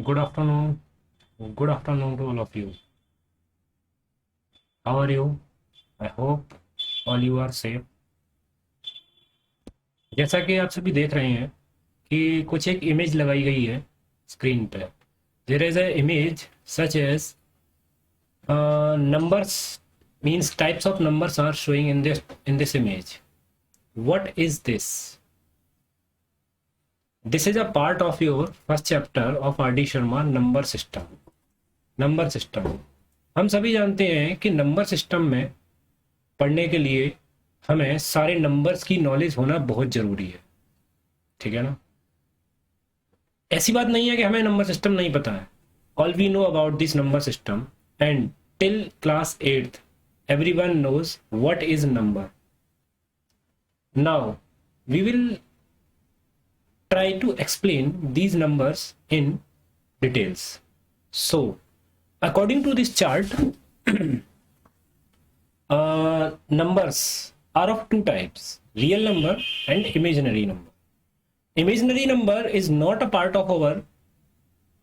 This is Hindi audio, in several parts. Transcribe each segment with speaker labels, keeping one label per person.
Speaker 1: Good afternoon. Good afternoon to all of you. How are you? I hope all you are safe. जैसा कि आप सभी देख रहे हैं कि कुछ एक इमेज लगाई गई है स्क्रीन पे. There is a image such as numbers means types of numbers are showing in this image. What is this? This is a part of your first chapter of R.D. Sharma number system. Number system. हम सभी जानते हैं कि नंबर सिस्टम में पढ़ने के लिए हमें सारे नंबर्स की नॉलेज होना बहुत ज़रूरी है. ठीक है ना. ऐसी बात नहीं है कि हमें नंबर सिस्टम नहीं पता है. All we know about this number system and till class 8th everyone knows what is number. Now we will try to explain these numbers in details. So according to this chart, numbers are of two types: real number and imaginary number. Imaginary number is not a part of our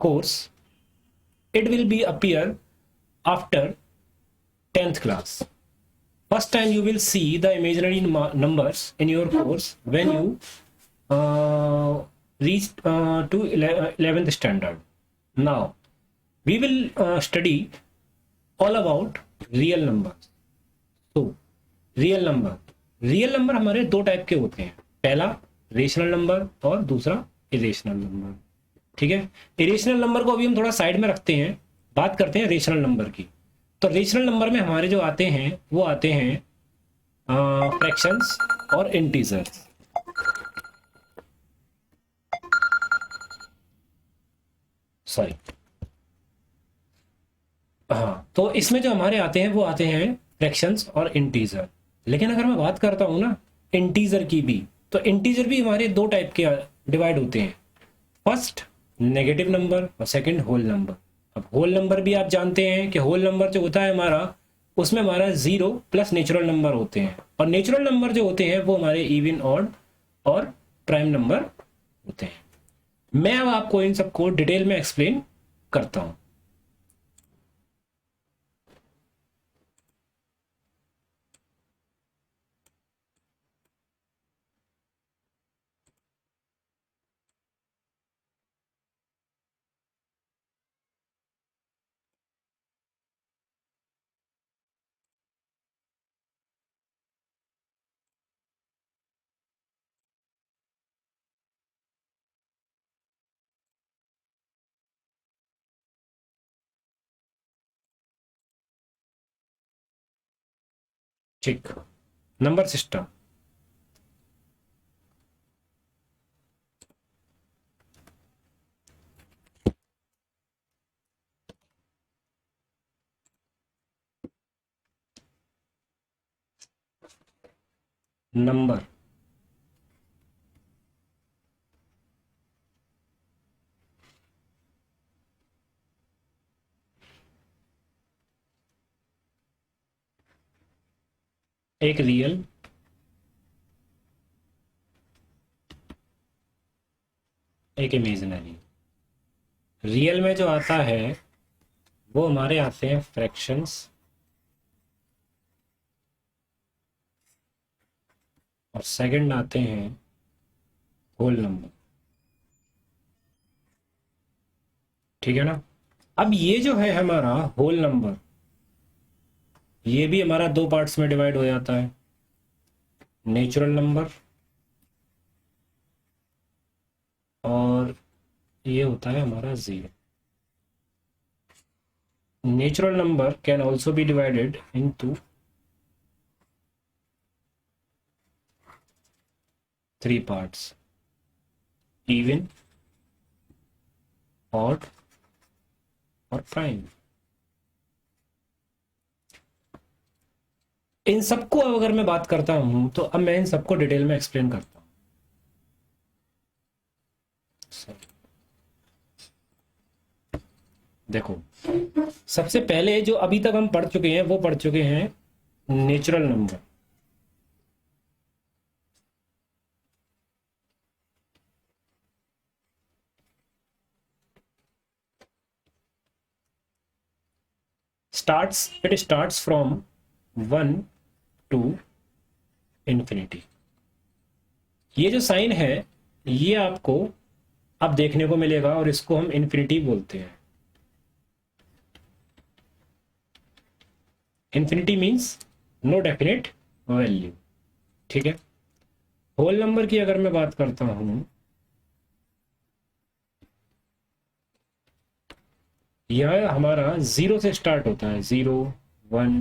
Speaker 1: course. It will be appear after 10th class. First time you will see the imaginary numbers in your course when you reach to 11th standard. Now we will study all about real numbers. तो रियल नंबर हमारे दो टाइप के होते हैं. पहला रेशनल नंबर और दूसरा इरेशनल नंबर. ठीक है. इरेशनल नंबर को अभी हम थोड़ा साइड में रखते हैं, बात करते हैं रेशनल नंबर की. तो रेशनल नंबर में हमारे जो आते हैं वो आते हैं फ्रैक्शंस और इंटीजर्स. सॉरी. हाँ, तो इसमें जो हमारे आते हैं वो आते हैं फ्रैक्शंस और इंटीजर. लेकिन अगर मैं बात करता हूँ ना इंटीजर की भी, तो इंटीजर भी हमारे दो टाइप के डिवाइड होते हैं. फर्स्ट नेगेटिव नंबर और सेकंड होल नंबर. अब होल नंबर भी आप जानते हैं कि होल नंबर जो होता है हमारा, उसमें हमारा जीरो प्लस नेचुरल नंबर होते हैं, और नेचुरल नंबर जो होते हैं वो हमारे इवन ऑड और प्राइम नंबर होते हैं. मैं अब आपको इन सबको डिटेल में एक्सप्लेन करता हूँ. ठीक. Number system. नंबर एक रियल, एक इमेजिनरी. रियल में जो आता है वो हमारे आते हैं फ्रैक्शंस और सेकंड आते हैं होल नंबर. ठीक है ना. अब ये जो है हमारा होल नंबर, ये भी हमारा दो पार्ट्स में डिवाइड हो जाता है. नेचुरल नंबर और ये होता है हमारा zero. Natural number can also be divided into three parts: even, odd और प्राइम. इन सबको अब अगर मैं बात करता हूं तो अब मैं इन सबको डिटेल में एक्सप्लेन करता हूं. देखो, सबसे पहले जो अभी तक हम पढ़ चुके हैं वो पढ़ चुके हैं natural number. Starts from 1 to infinity. ये जो साइन है ये आपको अब देखने को मिलेगा और इसको हम इंफिनिटी बोलते हैं। Infinity means no definite value, ठीक है। होल नंबर की अगर मैं बात करता हूं, यह हमारा 0 से स्टार्ट होता है, 0 1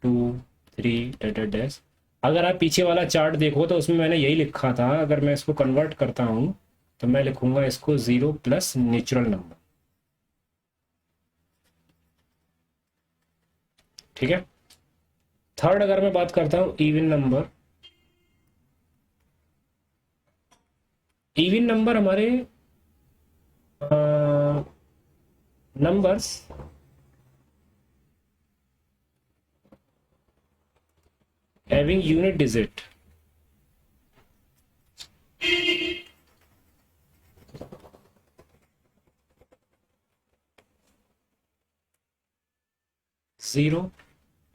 Speaker 1: 2 3 डैश। अगर आप पीछे वाला चार्ट देखो तो उसमें मैंने यही लिखा था। अगर मैं इसको कन्वर्ट करता हूं तो मैं लिखूंगा इसको 0 प्लस नेचुरल नंबर, ठीक है। थर्ड अगर मैं बात करता हूं इवन नंबर, इवन नंबर हमारे numbers having unit digit, zero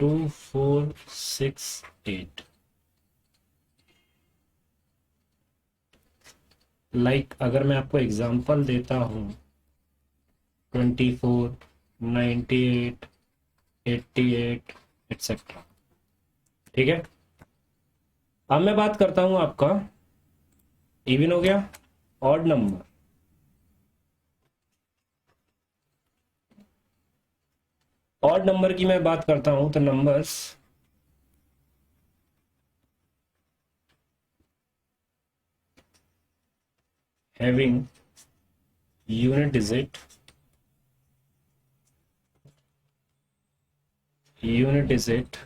Speaker 1: 2 4 6 8। Like अगर मैं आपको एग्जांपल देता हूं 24 98 88 एटसेट्रा, ठीक है। अब मैं बात करता हूं आपका इवन हो गया, ऑड नंबर, ऑड नंबर की मैं बात करता हूं तो numbers having unit digit, unit digit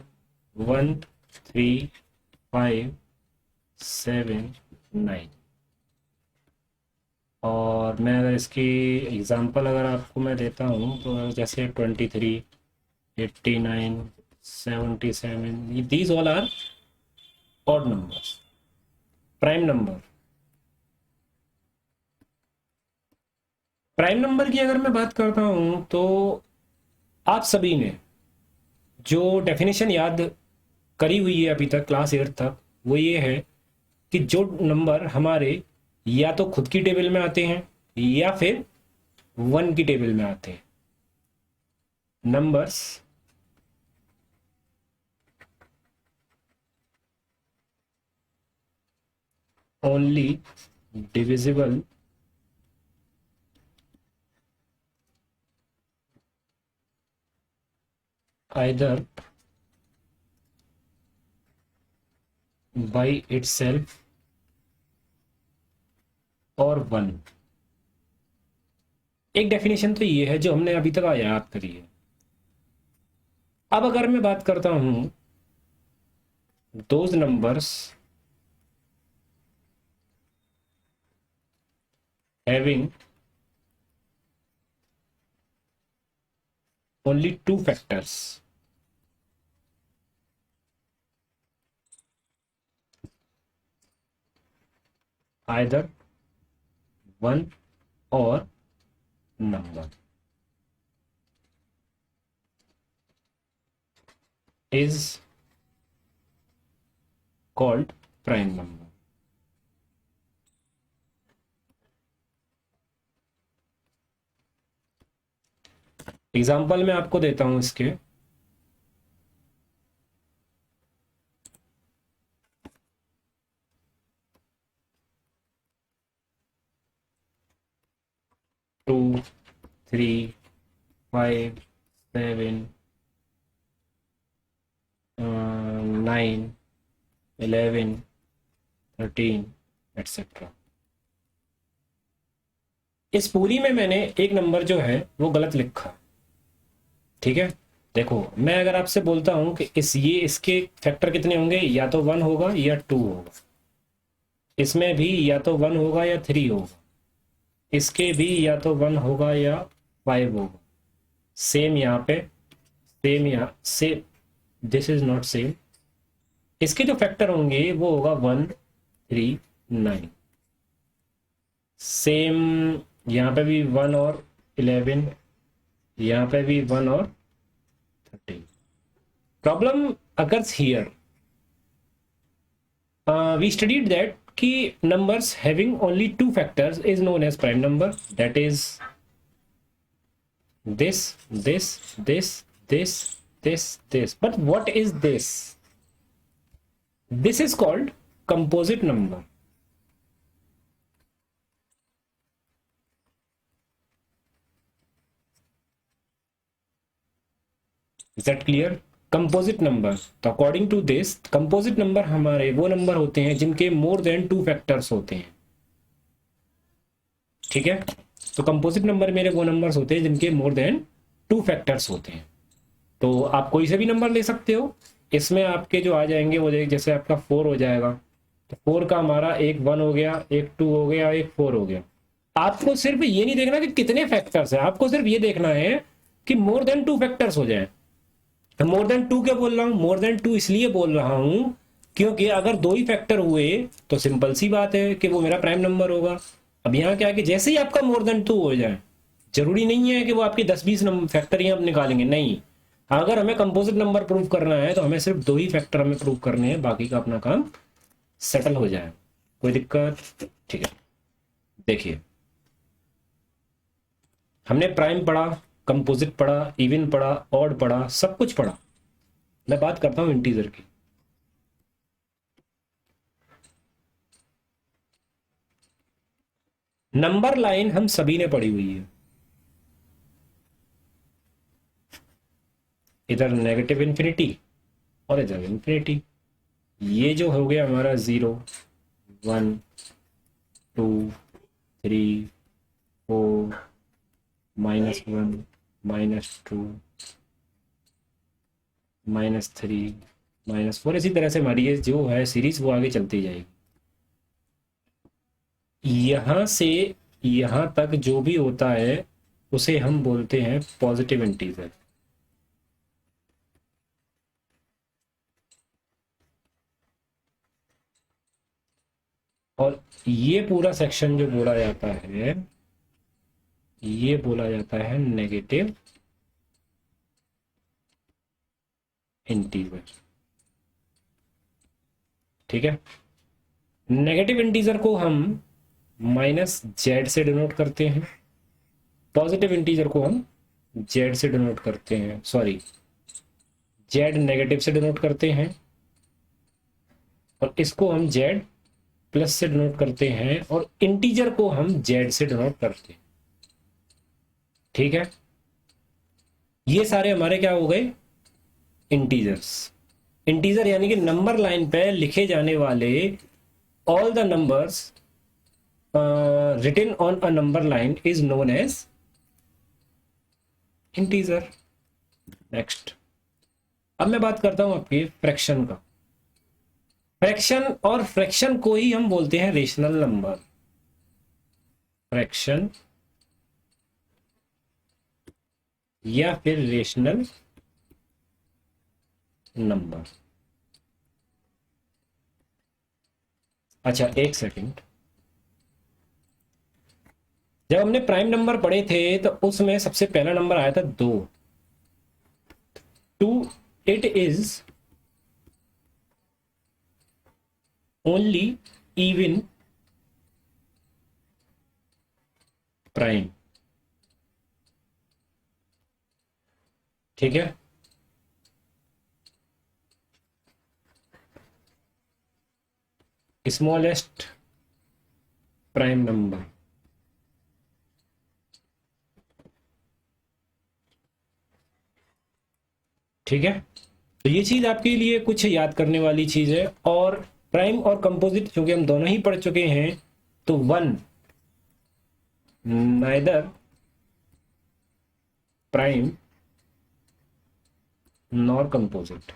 Speaker 1: 1 3 5 7 9। और मैं अगर इसकी एग्जांपल अगर आपको मैं देता हूँ तो जैसे 23 89 77, these all are odd numbers. Prime number, prime number की अगर मैं बात करता हूँ तो आप सभी ने जो डेफिनेशन याद करी हुई है अभी तक क्लास 8 तक, वो ये है कि जो नंबर हमारे या तो खुद की टेबल में आते हैं या फिर 1 की टेबल में आते हैं, numbers only divisible either by itself और 1। एक डेफिनेशन तो ये है जो हमने अभी तक याद करी है। अब अगर मैं बात करता हूं those numbers having only 2 factors, either 1 और number is called prime number। Example मैं आपको देता हूं इसके, 2 3 5 7 9 11 13 एटसेट्रा। इस पूरी में मैंने एक नंबर जो है वो गलत लिखा, ठीक है। देखो मैं अगर आपसे बोलता हूं कि इसके फैक्टर कितने होंगे, या तो 1 होगा या 2 होगा, इसमें भी या तो 1 होगा या 3 होगा, इसके भी या तो 1 होगा या 5 होगा। सेम यहाँ पे, सेम यहाँ, same, this is not same. इसके जो फैक्टर होंगे वो होगा 1 3 9। सेम यहाँ पे भी 1 और 11, यहाँ पे भी 1 और 13. Problem occurs here. We studied that key numbers having only two factors is known as prime number. That is this. But what is this? This is called composite number. Is that clear? Composite number, तो according to this composite number हमारे वो नंबर होते हैं जिनके मोर देन टू फैक्टर्स होते हैं. ठीक है, तो कंपोजिट नंबर मेरे वो नंबर्स होते हैं जिनके मोर देन टू फैक्टर्स होते हैं. तो आप कोई से भी नंबर ले सकते हो. इसमें आपके जो आ जाएंगे वो जैसे आपका 4 हो जाएगा, तो 4 का हमारा एक 1 हो गया, एक 2 हो गया, एक 4 हो गया. आपको सिर्फ ये नहीं देखना कि कितने फैक्टर्स हैं, आपको सिर्फ ये देखना है कि मोर देन टू फैक्टर्स हो जाए. मोर देन 2 क्यों बोल रहा हूं? मोर देन 2 इसलिए बोल रहा हूं क्योंकि अगर 2 ही फैक्टर हुए तो सिंपल सी बात है कि वो मेरा प्राइम नंबर होगा. अब यहाँ क्या है कि जैसे ही आपका मोर देन 2 हो जाए, जरूरी नहीं है कि वो आपके 10-20 फैक्टर ही हम निकालेंगे, नहीं. अगर हमें कंपोजिट नंबर प्रूव करना है तो हमें सिर्फ 2 ही फैक्टर हमें प्रूव करने हैं, बाकी का अपना काम सेटल हो जाए. कोई दिक्कत? ठीक है, देखिए हमने प्राइम पढ़ा, कंपोजिट पढ़ा, इवन पढ़ा, ऑड पढ़ा, सब कुछ पढ़ा. मैं बात करता हूं इंटीजर की. नंबर लाइन हम सभी ने पढ़ी हुई है. इधर नेगेटिव इन्फिनिटी और इधर इन्फिनिटी. ये जो हो गया हमारा 0, 1, 2, 3, 4, -1, -2, -3, -4, इसी तरह से हमारी ये जो है सीरीज वो आगे चलती जाएगी. यहां से यहां तक जो भी होता है उसे हम बोलते हैं पॉजिटिव इंटीजर. और ये पूरा सेक्शन जो बोला जाता है ये बोला जाता है नेगेटिव इंटीजर. ठीक है, नेगेटिव इंटीजर को हम -z से डिनोट करते हैं, पॉजिटिव इंटीजर को हम z से डिनोट करते हैं, सॉरी z नेगेटिव से डिनोट करते हैं, और इसको हम z प्लस से डिनोट करते हैं, और इंटीजर को हम z से डिनोट करते हैं. ठीक है, ये सारे हमारे क्या हो गए? इंटीजर्स. इंटीजर यानी कि नंबर लाइन पे लिखे जाने वाले all the numbers written on a number line is known as integer. Next, अब मैं बात करता हूं आपके फ्रैक्शन का. फ्रैक्शन, और फ्रैक्शन को ही हम बोलते हैं रेशनल नंबर. फ्रैक्शन या फिर रेशनल नंबर. अच्छा, एक सेकंड. जब हमने प्राइम नंबर पढ़े थे तो उसमें सबसे पहला नंबर आया था 2. It is only even prime. ठीक है, स्मॉलेस्ट प्राइम नंबर. ठीक है, तो ये चीज आपके लिए कुछ याद करने वाली चीज है. और प्राइम और कंपोजिट क्योंकि हम दोनों ही पढ़ चुके हैं, तो 1 neither prime nor composite.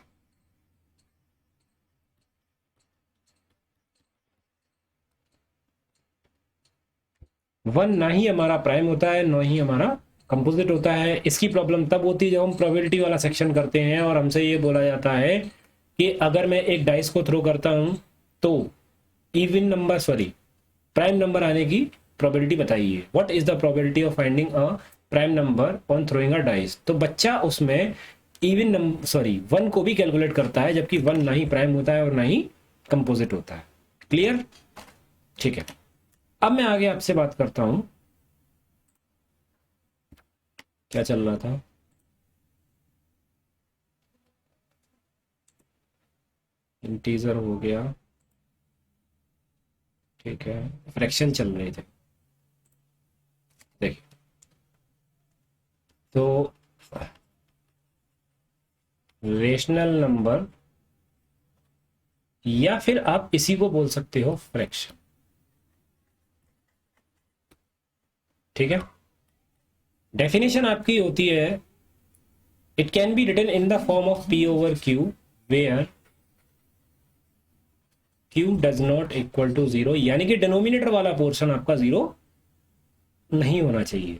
Speaker 1: One ना ही हमारा प्राइम होता है, ना ही हमारा कंपोजिट होता है. इसकी प्रॉब्लम तब होती है जब हम प्रोबेबिलिटी वाला सेक्शन करते हैं और हमसे ये बोला जाता है कि अगर मैं एक डाइस को थ्रो करता हूं तो even number, sorry prime number आने की प्रोबेबिलिटी बताइए. What is the probability of finding a prime number on throwing a dice. तो बच्चा उसमें इवन नंबर सॉरी 1 को भी कैलकुलेट करता है, जबकि 1 ना ही प्राइम होता है और ना ही कंपोजिट होता है। क्लियर? ठीक है, अब मैं आगे आपसे बात करता हूं, क्या चल रहा था। इंटीजर हो गया, ठीक है, फ्रैक्शन चल रहे थे। देखिए, तो रेशनल नंबर, या फिर आप इसी को बोल सकते हो फ्रैक्शन, ठीक है। डेफिनेशन आपकी होती है, it can be written in the form of p over q where q does not equal to 0, यानी कि डिनोमिनेटर वाला पोर्शन आपका 0 नहीं होना चाहिए,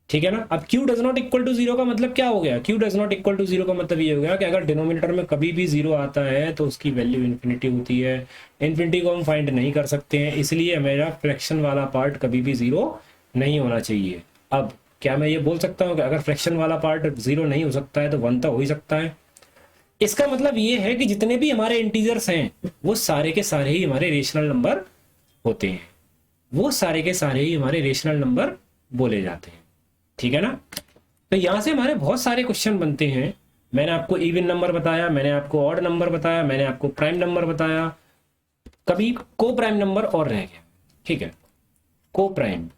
Speaker 1: ठीक है ना। अब q does not equal to 0 का मतलब क्या हो गया? q does not equal to 0 का मतलब ये हो गया कि अगर डिनोमिनेटर में कभी भी 0 आता है तो उसकी वैल्यू इन्फिनिटी होती है। इन्फिनिटी को हम फाइंड नहीं कर सकते हैं, इसलिए मेरा फ्रैक्शन वाला पार्ट कभी भी 0 नहीं होना चाहिए। अब क्या मैं ये बोल सकता हूँ कि अगर फ्रैक्शन वाला पार्ट 0 नहीं हो सकता है तो 1 तो हो ही सकता है? इसका मतलब ये है कि जितने भी हमारे इंटीजर्स हैं वो सारे के सारे ही हमारे रेशनल नंबर होते हैं, वो सारे के सारे ही हमारे रेशनल नंबर बोले जाते हैं, ठीक है ना। तो यहां से हमारे बहुत सारे क्वेश्चन बनते हैं। मैंने आपको इवन नंबर बताया, मैंने आपको ऑड नंबर बताया, मैंने आपको प्राइम नंबर बताया, कभी को प्राइम नंबर और रह गया, ठीक है। को प्राइम,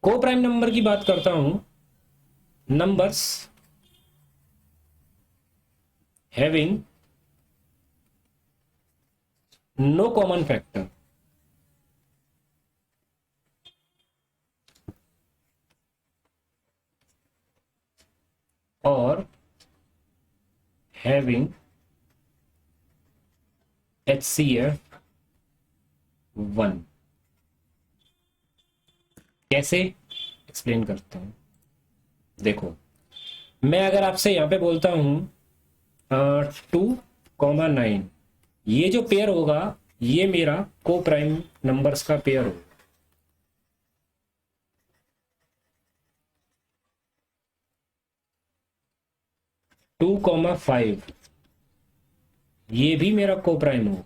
Speaker 1: को प्राइम नंबर की बात करता हूं, numbers having no common factor और हैविंग HCF 1। कैसे एक्सप्लेन करते हैं? देखो, मैं अगर आपसे यहां पे बोलता हूं 2,9, ये जो पेयर होगा ये मेरा को प्राइम नंबर्स का पेयर होगा। 2,5 ये भी मेरा को प्राइम होगा।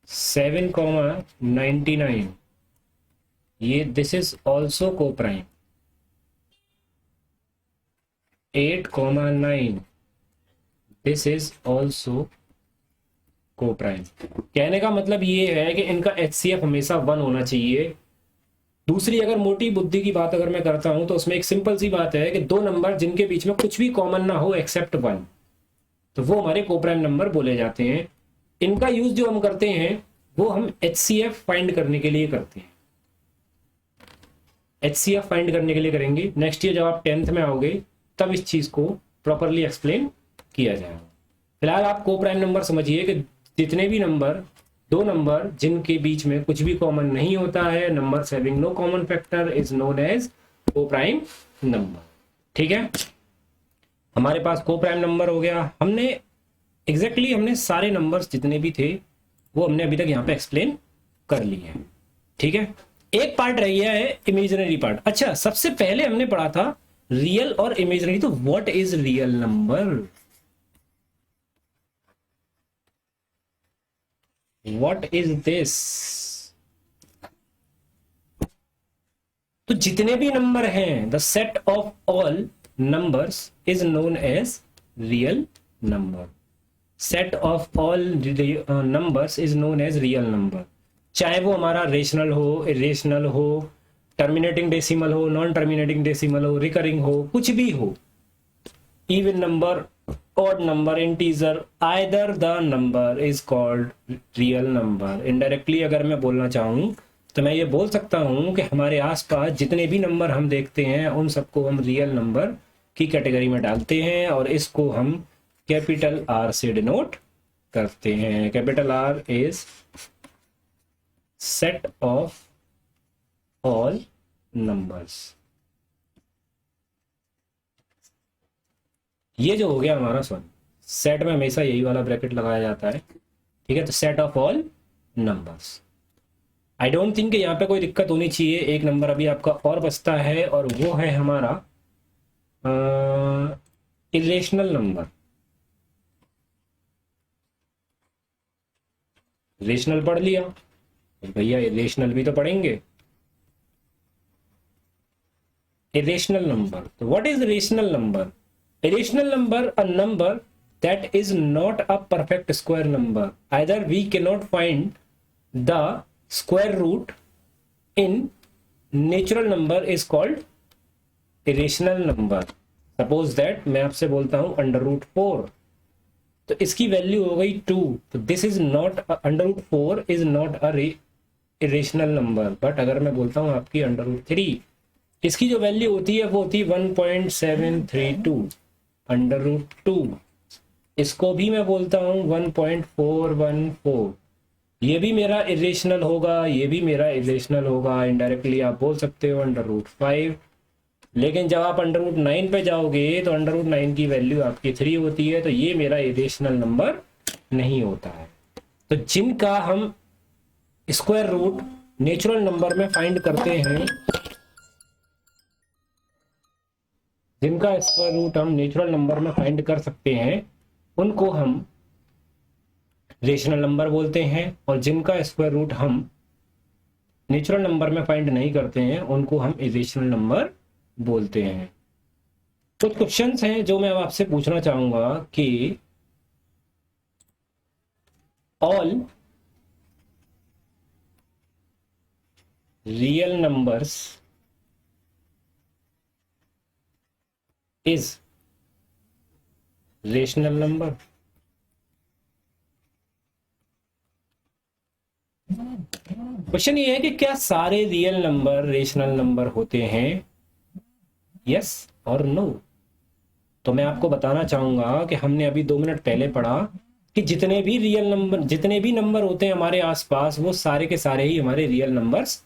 Speaker 1: 7,99 ये दिस इज ऑल्सो को प्राइम। 8,9 दिस इज ऑल्सो को प्राइम। कहने का मतलब ये है कि इनका HCF हमेशा 1 होना चाहिए। दूसरी अगर मोटी बुद्धि की बात अगर मैं करता हूं तो उसमें एक सिंपल सी बात है कि दो नंबर जिनके बीच में कुछ भी कॉमन ना हो एक्सेप्ट 1, तो वो हमारे को प्राइम नंबर बोले जाते हैं। इनका यूज जो हम करते हैं वो हम HCF फाइंड करने के लिए करते हैं। HCF फाइंड करने के लिए करेंगे। नेक्स्ट ईयर जब आप 10th में आओगे तब इस चीज को प्रॉपरली एक्सप्लेन किया जाएगा। फिलहाल आप को प्राइम नंबर समझिए कि जितने भी नंबर, दो नंबर जिनके बीच में कुछ भी कॉमन नहीं होता है, number having no common factor is known as coprime number, ठीक है। हमारे पास को प्राइम नंबर हो गया। हमने हमने सारे नंबर्स जितने भी थे वो हमने अभी तक यहाँ पे एक्सप्लेन कर लिए हैं, ठीक है। एक पार्ट रह गया है इमेजिनरी पार्ट। अच्छा, सबसे पहले हमने पढ़ा था रियल और इमेजिनरी, तो what is real number? What is this? तो जितने भी नंबर हैं, the set of all numbers is known as real number. Set of all numbers is known as real number. चाहे वो हमारा रेशनल हो, इरेशनल हो, टर्मिनेटिंग डेसिमल हो, नॉन टर्मिनेटिंग डेसिमल हो, रिकरिंग हो, कुछ भी हो, even number, odd number, integer, either the number is called real number। Indirectly अगर मैं बोलना चाहूं तो मैं ये बोल सकता हूं कि हमारे आसपास जितने भी नंबर हम देखते हैं उन सबको हम रियल नंबर की कैटेगरी में डालते हैं और इसको हम कैपिटल R से डिनोट करते हैं। Capital R is set of all numbers. ये जो हो गया हमारा सेट में हमेशा यही वाला ब्रैकेट लगाया जाता है, ठीक है। तो set of all numbers, I don't think यहाँ पे कोई दिक्कत होनी चाहिए। एक नंबर अभी आपका और बचता है और वो है हमारा इरेशनल नंबर। रेशनल पढ़ लिया तो भैया इरेशनल भी तो पढ़ेंगे। irrational number. So what is rational number? Irrational number, a number that is not a perfect square number. Either we cannot find the square root in natural number is called irrational number. Suppose that मैं आपसे बोलता हूं अंडर रूट 4, तो इसकी वैल्यू हो गई 2, तो this is not under root 4 is not a irrational number. But अगर मैं बोलता हूं आपकी अंडर रूट 3, इसकी जो वैल्यू होती है वो होती है 1.732 अंडर रूट 2। इसको भी मैं बोलता हूँ 1.414। ये भी मेरा इरेशनल होगा, ये भी मेरा इरेशनल होगा। इनडायरेक्टली आप बोल सकते हो अंडर रूट 5। लेकिन जब आप अंडर रूट 9 पे जाओगे तो अंडर रूट 9 की वैल्यू आपकी 3 होती है, तो ये मेरा इरेशनल नंबर नहीं होता है। तो जिनका हम स्क्वायर रूट नेचुरल नंबर में फाइंड करते हैं, जिनका स्क्वायर रूट हम नेचुरल नंबर में फाइंड कर सकते हैं, उनको हम रेशनल नंबर बोलते हैं। और जिनका स्क्वायर रूट हम नेचुरल नंबर में फाइंड नहीं करते हैं, उनको हम इरेशनल नंबर बोलते हैं। कुछ क्वेश्चंस हैं जो मैं अब आपसे पूछना चाहूंगा कि all real numbers is rational number. Question ये है कि क्या सारे रियल नंबर रेशनल नंबर होते हैं, यस और नो। तो मैं आपको बताना चाहूंगा कि हमने अभी 2 मिनट पहले पढ़ा कि जितने भी रियल नंबर, जितने भी नंबर होते हैं हमारे आसपास, वो सारे के सारे ही हमारे रियल नंबर्स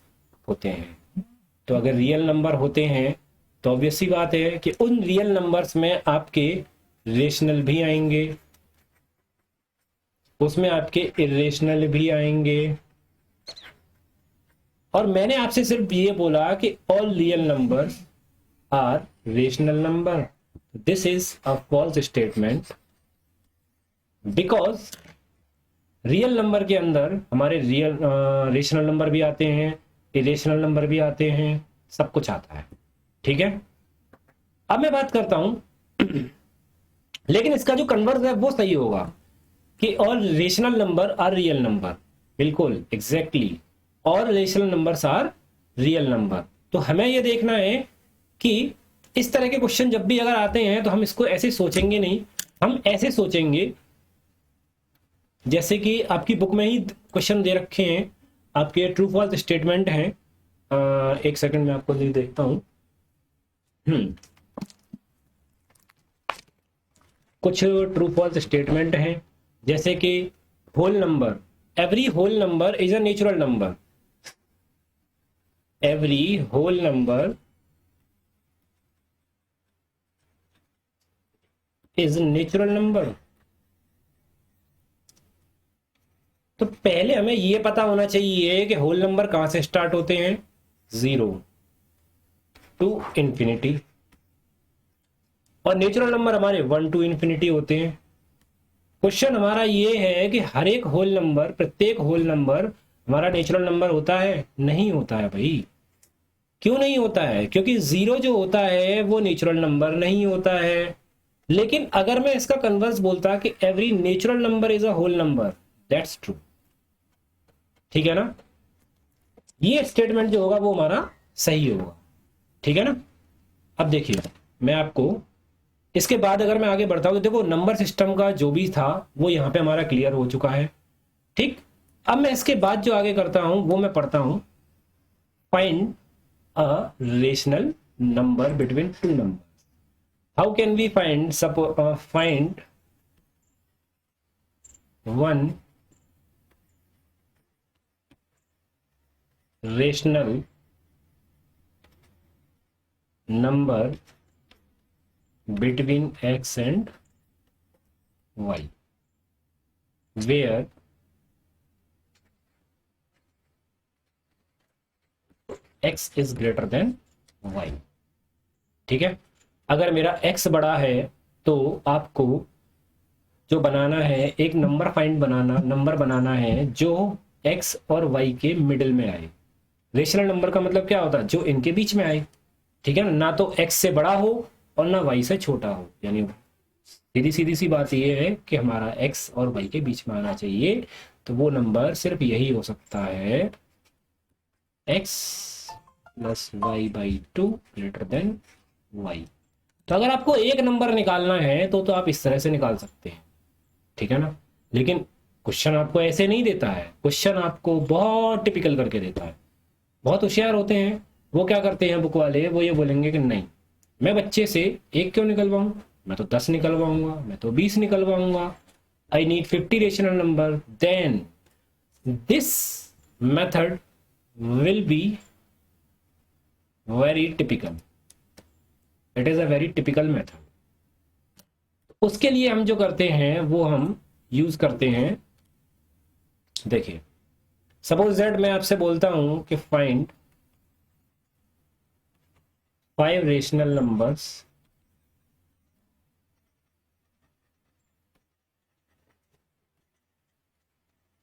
Speaker 1: होते हैं। तो अगर रियल नंबर होते हैं तो ऑब्वियस सी बात है कि उन रियल नंबर्स में आपके रेशनल भी आएंगे, उसमें आपके इरेशनल भी आएंगे। और मैंने आपसे सिर्फ ये बोला कि all real numbers are rational number. This is a false statement, because real number के अंदर हमारे रियल रेशनल नंबर भी आते हैं, इरेशनल नंबर भी आते हैं, सब कुछ आता है। ठीक है, अब मैं बात करता हूं लेकिन इसका जो कन्वर्स है वो सही होगा कि all rational number are real number. बिल्कुल exactly, all rational numbers are real number. तो हमें यह देखना है कि इस तरह के क्वेश्चन जब भी अगर आते हैं तो हम इसको ऐसे सोचेंगे नहीं, हम ऐसे सोचेंगे जैसे कि आपकी बुक में ही क्वेश्चन दे रखे हैं, आपके ट्रू फॉल्स स्टेटमेंट हैं। एक सेकंड में आपको देखता हूं। कुछ ट्रू फॉल्स स्टेटमेंट हैं, जैसे कि whole number, every whole number is a natural number. Every whole number is natural number. तो पहले हमें यह पता होना चाहिए कि होल नंबर कहां से स्टार्ट होते हैं, 0 टू इंफिनिटी, और नेचुरल नंबर हमारे 1 टू इंफिनिटी होते हैं। क्वेश्चन हमारा ये है कि हर एक होल नंबर, प्रत्येक होल नंबर हमारा नेचुरल नंबर होता है? नहीं होता है भाई। क्यों नहीं होता है? क्योंकि 0 जो होता है वो नेचुरल नंबर नहीं होता है। लेकिन अगर मैं इसका कन्वर्स बोलता कि every natural number is a whole number, that's true. ठीक है ना, ये स्टेटमेंट जो होगा वो हमारा सही होगा। ठीक है ना। अब देखिए, मैं आपको इसके बाद अगर मैं आगे बढ़ता हूं तो देखो, नंबर सिस्टम का जो भी था वो यहां पे हमारा क्लियर हो चुका है। ठीक, अब मैं इसके बाद जो आगे करता हूं वो मैं पढ़ता हूं, find a rational number between two number. How can we find find one rational number between x and y, where x is greater than y। ठीक है, अगर मेरा x बड़ा है तो आपको जो बनाना है एक नंबर बनाना है जो x और y के मिडिल में आए। रेशनल नंबर का मतलब क्या होता है, जो इनके बीच में आए। ठीक है ना तो x से बड़ा हो और ना y से छोटा हो, यानी सीधी सीधी सी बात ये है कि हमारा x और y के बीच में आना चाहिए। तो वो नंबर सिर्फ यही हो सकता है x plus y by two greater than y। तो अगर आपको एक नंबर निकालना है तो आप इस तरह से निकाल सकते हैं, ठीक है ना। लेकिन क्वेश्चन आपको ऐसे नहीं देता है, क्वेश्चन आपको बहुत टिपिकल करके देता है। बहुत होशियार होते हैं वो, क्या करते हैं बुक वाले, वो ये बोलेंगे कि नहीं मैं बच्चे से एक क्यों निकलवाऊं, मैं तो 10 निकलवाऊंगा, मैं तो 20 निकलवाऊंगा। I need 50 rational number, then this method will be very typical, it is a very typical method. उसके लिए हम जो करते हैं वो हम यूज करते हैं, देखिए सपोज दैट मैं आपसे बोलता हूं कि find 5 rational numbers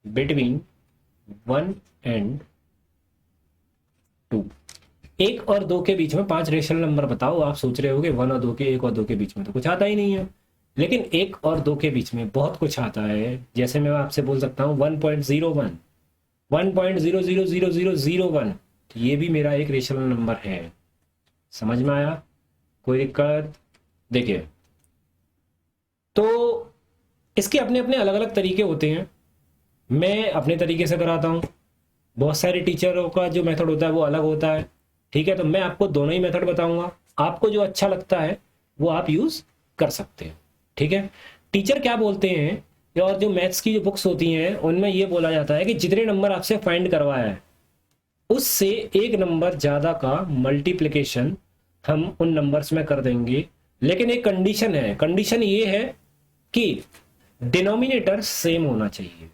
Speaker 1: between 1 and 2। एक और दो के बीच में 5 रेशनल नंबर बताओ। आप सोच रहे हो कि 1 और 2 के, एक और दो के बीच में तो कुछ आता ही नहीं है, लेकिन एक और दो के बीच में बहुत कुछ आता है। जैसे मैं आपसे बोल सकता हूँ 1.01, 1.000001, तो ये भी मेरा एक रेशनल नंबर है। समझ में आया, कोई दिक्कत? देखिए तो इसके अपने अपने अलग अलग तरीके होते हैं। मैं अपने तरीके से कराता हूँ, बहुत सारे टीचरों का जो मेथड होता है वो अलग होता है। ठीक है, तो मैं आपको दोनों ही मेथड बताऊंगा, आपको जो अच्छा लगता है वो आप यूज कर सकते हैं। ठीक है, टीचर क्या बोलते हैं, और जो मैथ्स की जो बुक्स होती हैं उनमें ये बोला जाता है कि जितने नंबर आपसे फाइंड करवाया है उससे एक नंबर ज्यादा का मल्टीप्लिकेशन हम उन नंबर्स में कर देंगे। लेकिन एक कंडीशन है, कंडीशन ये है कि डिनोमिनेटर सेम होना चाहिए,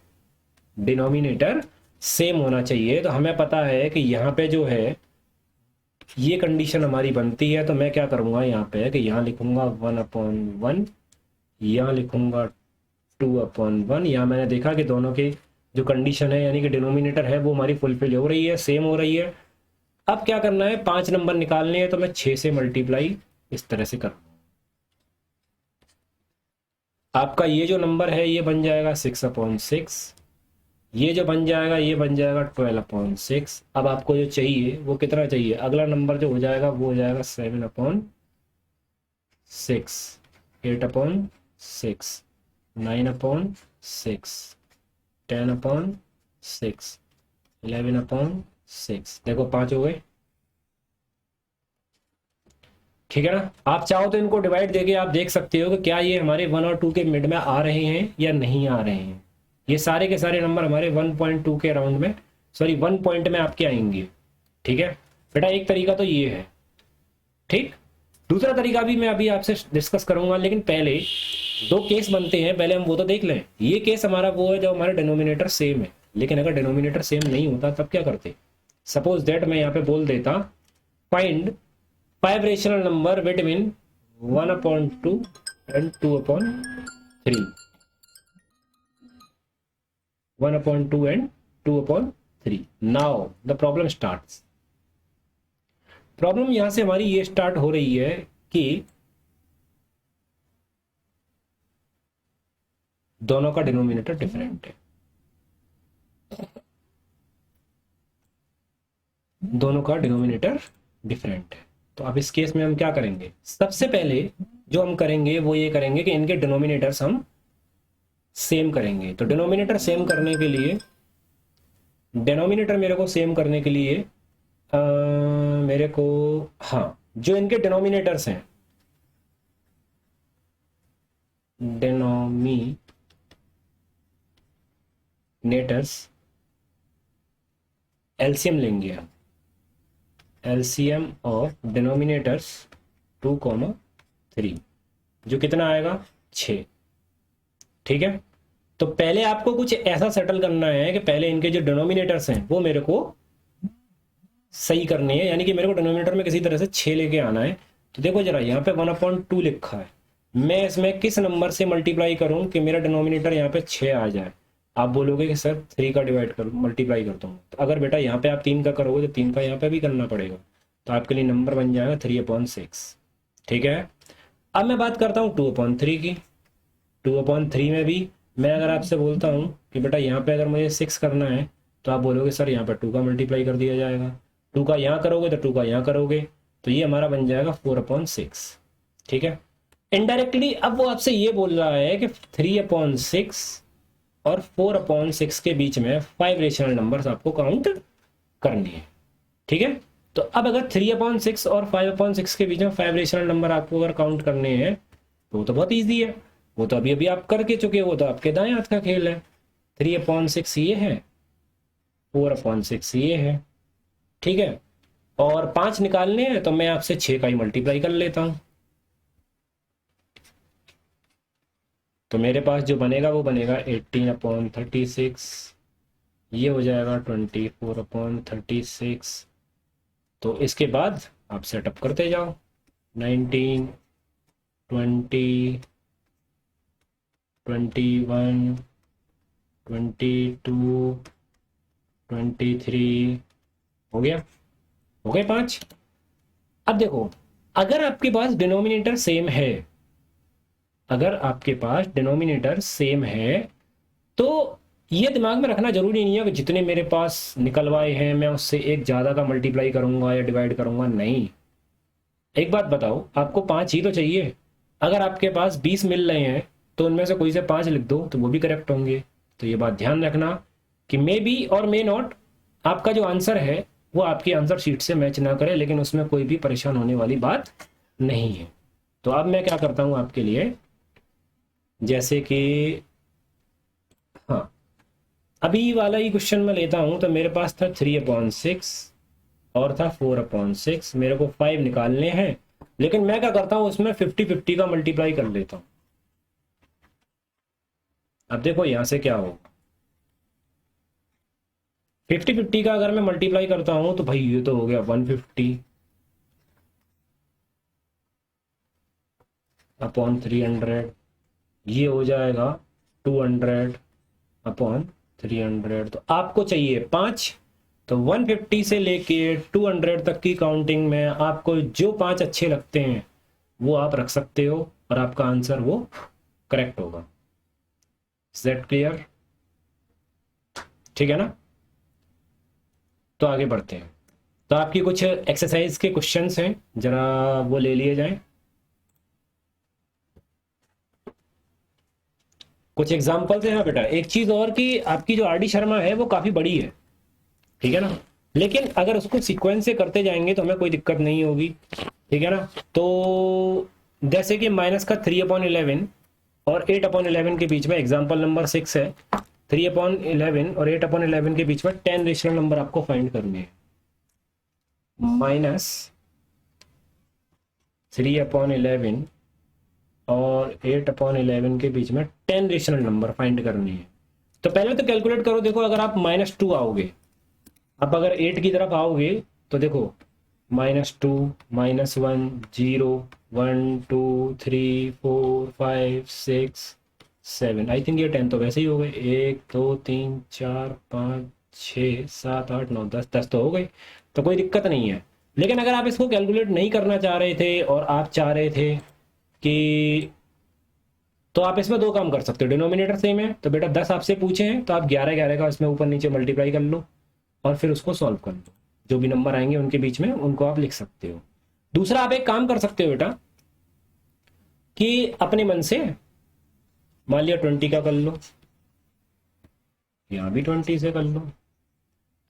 Speaker 1: डिनोमिनेटर सेम होना चाहिए। तो हमें पता है कि यहाँ पे जो है ये कंडीशन हमारी बनती है, तो मैं क्या करूँगा यहाँ पे कि यहाँ लिखूंगा 1/1, यहाँ लिखूंगा 2/1। यहाँ मैंने देखा कि दोनों की जो कंडीशन है यानी कि डिनोमिनेटर है वो हमारी फुलफिल हो रही है, सेम हो रही है। अब क्या करना है, 5 नंबर निकालने हैं, तो मैं 6 से मल्टीप्लाई इस तरह से करूँगा। आपका ये जो नंबर है ये बन जाएगा 6/6, ये जो बन जाएगा ये बन जाएगा 12/6। अब आपको जो चाहिए वो कितना चाहिए, अगला नंबर जो हो जाएगा वो हो जाएगा 7/6, 8/6, 9/6, 10/6, 11/6। देखो 5 हो गए, ठीक है ना। आप चाहो तो इनको डिवाइड देके आप देख सकते हो कि क्या ये हमारे 1 और 2 के मिड में आ रहे हैं या नहीं आ रहे हैं। ये सारे के सारे नंबर हमारे 1.2 के राउंड में, सॉरी 1 पॉइंट में आपके आएंगे। ठीक है बेटा, एक तरीका तो ये है। ठीक, दूसरा तरीका भी मैं अभी आपसे डिस्कस करूंगा, लेकिन पहले 2 केस बनते हैं, पहले हम वो तो देख लें। ये केस हमारा वो है जब हमारा डिनोमिनेटर सेम है, लेकिन अगर डिनोमिनेटर सेम नहीं होता तब क्या करते। सपोज दैट मैं यहाँ पे बोल देता find 5 rational number between 1/2 and 2/3, 1/2 and 2/3। Now the problem starts. Problem यहां से हमारी ये स्टार्ट हो रही है कि दोनों का डिनोमिनेटर डिफरेंट है, दोनों का डिनोमिनेटर डिफरेंट है। तो अब इस केस में हम क्या करेंगे, सबसे पहले जो हम करेंगे वो ये करेंगे कि इनके डिनोमिनेटर्स हम सेम करेंगे। तो डिनोमिनेटर सेम करने के लिए, डिनोमिनेटर मेरे को सेम करने के लिए मेरे को, हाँ, जो इनके डिनोमिनेटर्स हैं, डिनोमिनेटर्स एलसीएम लेंगे हम, एलसीएम ऑफ डिनोमिनेटर्स 2,3, जो कितना आएगा 6। ठीक है, तो पहले आपको कुछ ऐसा सेटल करना है कि पहले इनके जो डिनोमिनेटर्स हैं वो मेरे को सही करनी है, यानी कि मेरे को डिनोमिनेटर में किसी तरह से 6 लेके आना है। तो देखो जरा यहाँ पे 1/2 लिखा है, मैं इसमें किस नंबर से मल्टीप्लाई करूं कि मेरा डिनोमिनेटर यहाँ पे 6 आ जाए। आप बोलोगे कि सर 3 का डिवाइड कर मल्टीप्लाई करता हूँ, तो अगर बेटा यहाँ पे आप 3 का करोगे तो 3 का यहाँ पे भी करना पड़ेगा, तो आपके लिए नंबर बन जाएगा 3/6। ठीक है, अब मैं बात करता हूँ 2/3 की। 2/3 में भी मैं अगर आपसे बोलता हूँ कि बेटा यहाँ पे अगर मुझे 6 करना है, तो आप बोलोगे सर यहाँ पर 2 का मल्टीप्लाई कर दिया जाएगा। 2 का यहाँ करोगे तो 2 का यहाँ करोगे, तो ये हमारा बन जाएगा 4/6। ठीक है, इनडायरेक्टली अब वो आपसे ये बोल रहा है कि 3/6 और 4/6 के बीच में 5 रेशनल नंबर्स आपको काउंट करनी है। ठीक है, तो अब अगर 3/6 और 5/6 के बीच में 5 रेशनल नंबर आपको अगर काउंट करने हैं तो बहुत ईजी है, वो तो अभी अभी आप करके चुके हो, वो तो आपके दाएं हाथ का खेल है। 3/6 ये है, 4/6 ये है। ठीक है, और 5 निकालने हैं तो मैं आपसे 6 का ही मल्टीप्लाई कर लेता हूं, तो मेरे पास जो बनेगा वो बनेगा 18/36, ये हो जाएगा 24/36। तो इसके बाद आप सेटअप करते जाओ, 19, 20, 21, 22, 23, हो गया, हो गए 5। अब देखो, अगर आपके पास डिनोमिनेटर सेम है, अगर आपके पास डिनोमिनेटर सेम है तो ये दिमाग में रखना जरूरी नहीं है कि जितने मेरे पास निकलवाए हैं मैं उससे एक ज़्यादा का मल्टीप्लाई करूंगा या डिवाइड करूंगा, नहीं। एक बात बताओ, आपको 5 ही तो चाहिए। अगर आपके पास 20 मिल रहे हैं तो उनमें से कोई से 5 लिख दो तो वो भी करेक्ट होंगे। तो ये बात ध्यान रखना कि मे बी और मे नॉट आपका जो आंसर है वो आपकी आंसर शीट से मैच ना करे, लेकिन उसमें कोई भी परेशान होने वाली बात नहीं है। तो अब मैं क्या करता हूँ आपके लिए, जैसे कि हाँ, अभी वाला ही क्वेश्चन मैं लेता हूं, तो मेरे पास था 3/6 और था 4/6, मेरे को 5 निकालने हैं, लेकिन मैं क्या करता हूं उसमें 50-50 का मल्टीप्लाई कर लेता हूं। अब देखो यहां से क्या होगा, 50-50 का अगर मैं मल्टीप्लाई करता हूं तो भाई ये तो हो गया 150/300, ये हो जाएगा 200/300। तो आपको चाहिए 5, तो 150 से लेके 200 तक की काउंटिंग में आपको जो 5 अच्छे लगते हैं वो आप रख सकते हो और आपका आंसर वो करेक्ट होगा। Is that clear? ठीक है ना, तो आगे बढ़ते हैं। तो आपकी कुछ एक्सरसाइज के क्वेश्चंस हैं, जरा वो ले लिए जाएं। कुछ एग्जाम्पल्स हैं। हाँ बेटा, एक चीज और कि आपकी जो आर डी शर्मा है वो काफी बड़ी है, ठीक है ना, लेकिन अगर उसको सीक्वेंस से करते जाएंगे तो हमें कोई दिक्कत नहीं होगी, ठीक है ना। तो जैसे कि माइनस का 3/11 और 8/11 के बीच में एग्जाम्पल नंबर 6 है, 3/11 और 8/11 के बीच में 10 रेशनल नंबर आपको फाइंड करने हैं। माइनस 3/11 और 8/11 के बीच में 10 रेशनल नंबर फाइंड करनी है। तो पहले तो कैलकुलेट करो, देखो अगर आप -2 आओगे, आप अगर 8 की तरफ आओगे तो देखो -2, -1, 0, 1, 2, 3, 4, 5, 6, 7, आई थिंक ये 10 तो वैसे ही हो गए। 1, 2, 3, 4, 5, 6, 7, 8, 9, 10, 10 तो हो गए, तो कोई दिक्कत नहीं है। लेकिन अगर आप इसको कैलकुलेट नहीं करना चाह रहे थे और आप चाह रहे थे कि, तो आप इसमें 2 काम कर सकते हो। डिनोमिनेटर सेम है तो बेटा 10 आपसे पूछे हैं तो आप 11 का इसमें ऊपर नीचे मल्टीप्लाई कर लो और फिर उसको सॉल्व कर लो, जो भी नंबर आएंगे उनके बीच में उनको आप लिख सकते हो। दूसरा आप एक काम कर सकते हो बेटा कि अपने मन से मान लिया 20 का कर लो, यहां भी 20 से कर लो।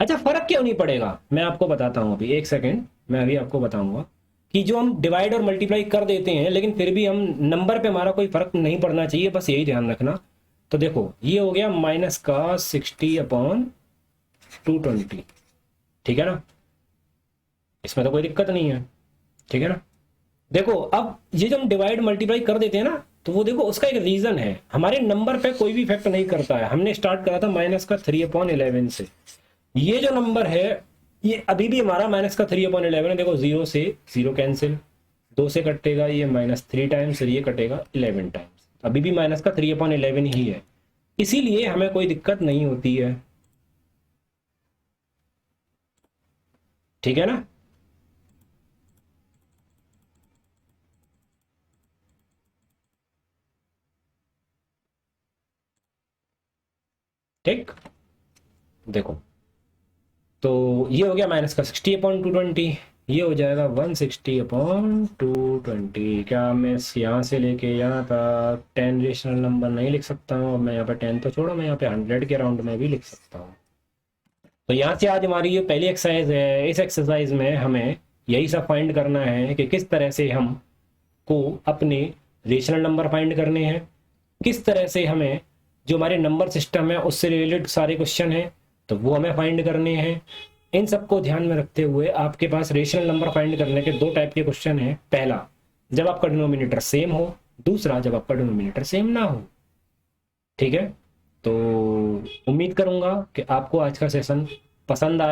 Speaker 1: अच्छा, फर्क क्यों नहीं पड़ेगा मैं आपको बताता हूं, अभी एक सेकेंड, मैं अभी आपको बताऊंगा कि जो हम डिवाइड और मल्टीप्लाई कर देते हैं लेकिन फिर भी हम नंबर पे हमारा कोई फर्क नहीं पड़ना चाहिए, बस यही ध्यान रखना। तो देखो ये हो गया माइनस का 60/220, ठीक है ना, इसमें तो कोई दिक्कत नहीं है, ठीक है ना। देखो अब ये जो हम डिवाइड मल्टीप्लाई कर देते हैं ना, तो वो देखो उसका एक रीजन है, हमारे नंबर पे कोई भी इफेक्ट नहीं करता है। हमने स्टार्ट करा था माइनस का 3/11 से, ये जो नंबर है ये अभी भी हमारा माइनस का 3/11 है। देखो 0 से 0 कैंसिल, 2 से कटेगा ये -3 टाइम्स और ये कटेगा 11 टाइम्स। अभी भी माइनस का 3/11 ही है, इसीलिए हमें कोई दिक्कत नहीं होती है। ठीक है ना। ठीक, देखो तो ये हो गया माइनस का 60/220, ये हो जाएगा 160/220। क्या मैं यहाँ से लेके यहाँ तक 10 रेशनल नंबर नहीं लिख सकता हूँ? मैं यहाँ पे 10 तो छोड़ो, मैं यहाँ पे 100 के राउंड में भी लिख सकता हूँ। तो यहाँ से आज हमारी ये पहली एक्सरसाइज है। इस एक्सरसाइज में हमें यही सब फाइंड करना है कि किस तरह से हम को अपने रेशनल नंबर फाइंड करने हैं, किस तरह से हमें जो हमारे नंबर सिस्टम है उससे रिलेटेड सारे क्वेश्चन हैं तो वो हमें फाइंड करने हैं। इन सबको ध्यान में रखते हुए आपके पास रेशनल नंबर फाइंड करने के दो टाइप के क्वेश्चन हैं। पहला, जब आपका डिनोमिनेटर सेम हो, दूसरा जब आपका डिनोमिनेटर सेम ना हो। ठीक है, तो उम्मीद करूंगा कि आपको आज का सेशन पसंद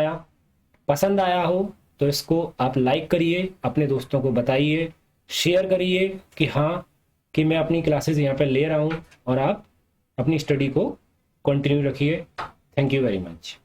Speaker 1: आया हो तो इसको आप लाइक करिए, अपने दोस्तों को बताइए, शेयर करिए कि हाँ कि मैं अपनी क्लासेस यहाँ पे ले रहा हूँ और आप अपनी स्टडी को कंटिन्यू रखिए। Thank you very much.